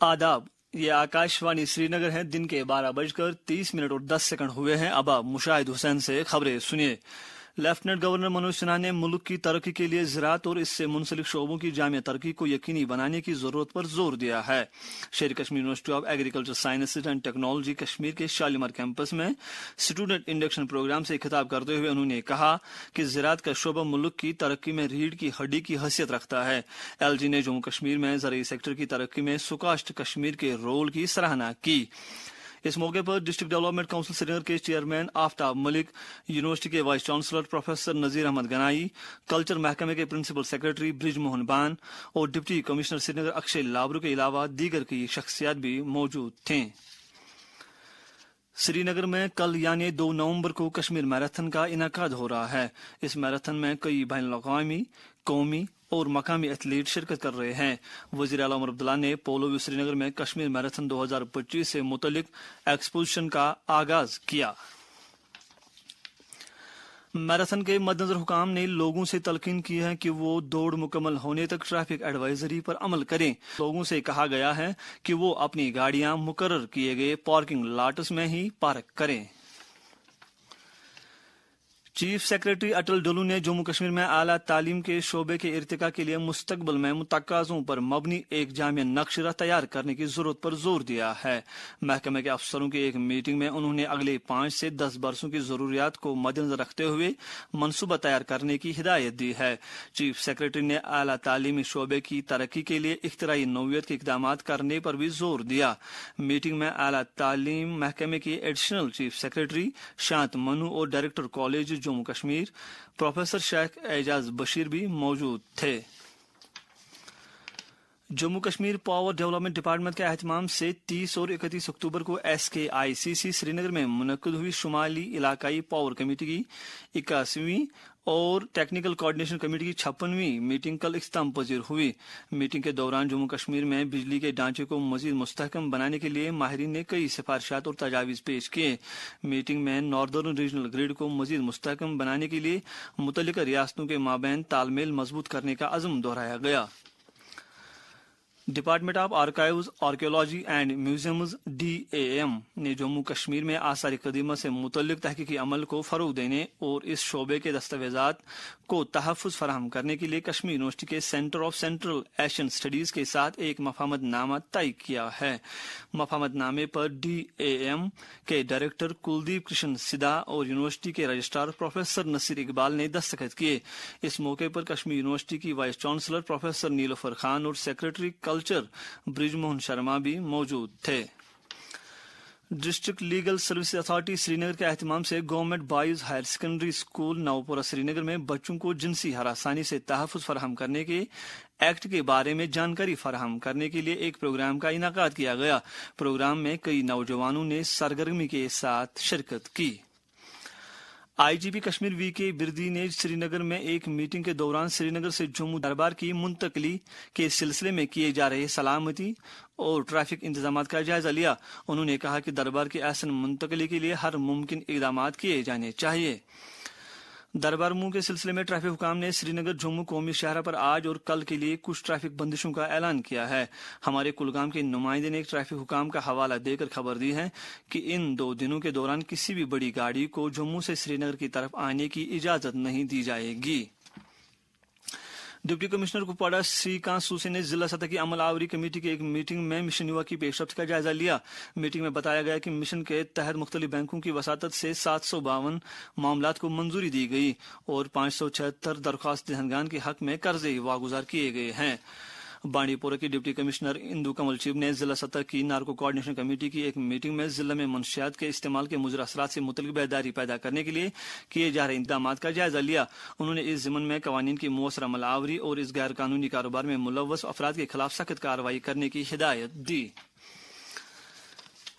आदाब, ये आकाशवाणी श्रीनगर है। दिन के 12:30 और 10 सेकंड हुए हैं। अब आप मुशाहिद हुसैन से खबरें सुनिए। लेफ्टिनेंट गवर्नर मनोज सिन्हा ने मुल्क की तरक्की के लिए ज़राअत और इससे मुंसलिक शोबों की जामिया तरक्की को यकीनी बनाने की जरूरत पर जोर दिया है। शेर Kashmir university of agriculture sciences and technology Kashmir के शालीमार कैंपस में स्टूडेंट इंडक्शन प्रोग्राम से खिताब करते हुए उन्होंने कहा कि ज़राअत का शोबा मुल्क की तरक्की में रीढ़ की हड्डी की हैसियत रखता है। LG ने जम्मू कश्मीर में ज़राई सेक्टर की तरक्की में सुकाश्त कश्मीर के रोल की सराहना की। इस मौके पर डिस्ट्रिक्ट डेवलपमेंट काउंसिल श्रीनगर के चेयरमैन आफ्ताब मलिक, यूनिवर्सिटी के vice chancellor professor Nazir Ahmad Ganai, culture महकमे के प्रिंसिपल सेक्रेटरी ब्रिज मोहन बान और डिप्टी कमिश्नर श्रीनगर अक्षय लाबरू के अलावा दीगर की शख्सियात भी मौजूद थे। श्रीनगर में कल यानी 2 नवंबर को कश्मीर मैराथन का इनेकाद हो रहा है। इस मैराथन में कई बैनुल-अक़वामी, कौमी और मकामी एथलीट शिरकत कर रहे हैं। वज़ीर आला उमर अब्दुल्ला ने पोलो व्यू श्रीनगर में कश्मीर मैराथन 2025 से मुतल्लिक एक्सपोजिशन का आगाज किया। मैराथन के मद्देनजर हुकाम ने लोगों से तलकीन की है कि वो दौड़ मुकम्मल होने तक ट्रैफिक एडवाइजरी पर अमल करें। लोगों से कहा गया है कि वो अपनी गाड़ियां मुकर्रर किए गए पार्किंग लॉट्स में ही पार्क करें। चीफ सेक्रेटरी अटल डुल्लू ने जम्मू कश्मीर में आला तालीम के शोबे के इर्तिका के लिए मुस्तकबिल में तकाज़ों पर मबनी एक जामिया नक्शा तैयार करने की जरूरत पर जोर दिया है। महकमे के अफसरों की एक मीटिंग में उन्होंने अगले 5 से 10 बरसों की जरूरियात को मद्देनजर रखते हुए मनसूबा तैयार करने की हिदायत दी है। चीफ सेक्रेटरी ने आला तालीमी शोबे की तरक्की के लिए इख्तिराई नौयत के इकदाम करने पर भी जोर दिया। मीटिंग में आला तालीम महकमे की additional chief secretary Shant Manu और director college Jammu Kashmir professor Sheikh Ejaz Bashir भी मौजूद थे। Jammu Kashmir power development department के एहतमाम से 30 और 31 अक्टूबर को SKICC श्रीनगर में मुनक्किद हुई शुमाली इलाकाई पावर कमेटी की 81वीं और टेक्निकल कोऑर्डिनेशन कमेटी की 56वीं मीटिंग कल इख्तिताम पजीर हुई। मीटिंग के दौरान जम्मू कश्मीर में बिजली के ढांचे को मजीद मुस्तहकम बनाने के लिए माहिरीन ने कई सिफारिशात और तजावीज़ पेश किए। मीटिंग में नॉर्दर्न रीजनल ग्रिड को मजीद मुस्तहकम बनाने के लिए मुतल्लिका रियासतों के माबैन तालमेल मजबूत करने का अज़्म दोहराया गया। Department of archives, archaeology and museums DAM ने जम्मू कश्मीर में आसार कदीमा से मुतल्लिक तहकीकी अमल को फरोग देने और इस शोबे के दस्तावेजात को तहफ़्फ़ुज़ फराहम करने के लिए कश्मीर यूनिवर्सिटी के centre of central Asian studies के साथ एक मफाहमतनामा तय किया है। मफाहमतनामे पर DAM के डायरेक्टर कुलदीप कृष्ण सिदा और यूनिवर्सिटी के रजिस्ट्रार प्रोफेसर नसीर इकबाल ने दस्तखत किए। इस मौके पर कश्मीर यूनिवर्सिटी की vice chancellor professor Nilofar Khan और सेक्रेटरी कल्चर ब्रिज मोहन शर्मा भी मौजूद थे। District legal service authority Srinagar के एहतमाम से government boys higher secondary school Nawpora Srinagar में बच्चों को जिनसी हरासानी से तहफ़्फ़ुज़ फराहम करने के एक्ट के बारे में जानकारी फराहम करने के लिए एक प्रोग्राम का इनाकाद किया गया। प्रोग्राम में कई नौजवानों ने सरगर्मी के साथ शिरकत की। IGP कश्मीर VK बिरदी ने श्रीनगर में एक मीटिंग के दौरान श्रीनगर से जम्मू दरबार की मुंतकली के सिलसिले में किए जा रहे सलामती और ट्रैफिक इंतजामात का जायजा लिया। उन्होंने कहा कि दरबार की ऐसन मुंतकली के लिए हर मुमकिन इकदाम किए जाने चाहिए। दरबार मुंह के सिलसिले में ट्रैफिक हुकाम ने श्रीनगर जम्मू कौमी शहरा पर आज और कल के लिए कुछ ट्रैफिक बंदिशों का ऐलान किया है। हमारे कुलगाम के नुमाइंदे ने एक ट्रैफिक हुकाम का हवाला देकर खबर दी है कि इन 2 दिनों के दौरान किसी भी बड़ी गाड़ी को जम्मू से श्रीनगर की तरफ आने की इजाजत नहीं दी जाएगी। Deputy commissioner Kupwara Shrikant SUSE ने जिला सतह की अमल आवरी कमेटी की एक मीटिंग में मिशन युवा की पेशरफ्त का जायजा लिया। मीटिंग में बताया गया कि मिशन के तहत मुख्तलिफ बैंकों की वसातत से 752 मामलात को मंजूरी दी गई और 576 दरख्वास्त दहनगान के हक में कर्जे वागुजार किए गए हैं। बांडीपोरा की डिप्टी कमिश्नर इंदु कमल चिब ने जिला सतह की नार्को कोऑर्डिनेशन कमेटी की एक मीटिंग में जिला में मनशियात के इस्तेमाल के मुज़र असरात से मुतल्लिक़ बेदारी पैदा करने के लिए किए जा रहे इंतजामात का जायजा लिया। उन्होंने इस ज़िम्न में कवानीन की मुअस्सर अमल आवरी और इस गैर कानूनी कारोबार में मुलव्वस अफराद के खिलाफ सख्त कार्रवाई करने की हिदायत दी।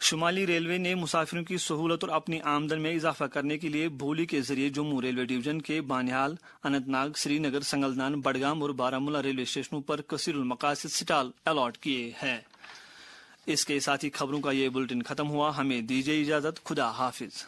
शुमाली रेलवे ने मुसाफिरों की सहूलत और अपनी आमदन में इजाफा करने के लिए भोली के जरिए जम्मू रेलवे डिवीजन के बानिहाल, अनंतनाग, श्रीनगर, संगलदान, बडगाम और बारामूला रेलवे स्टेशनों पर कसीरुल मकासिद स्टॉल अलॉट किए हैं। इसके साथ ही खबरों का ये बुलेटिन खत्म हुआ। हमें दीजिए इजाजत। खुदा हाफिज।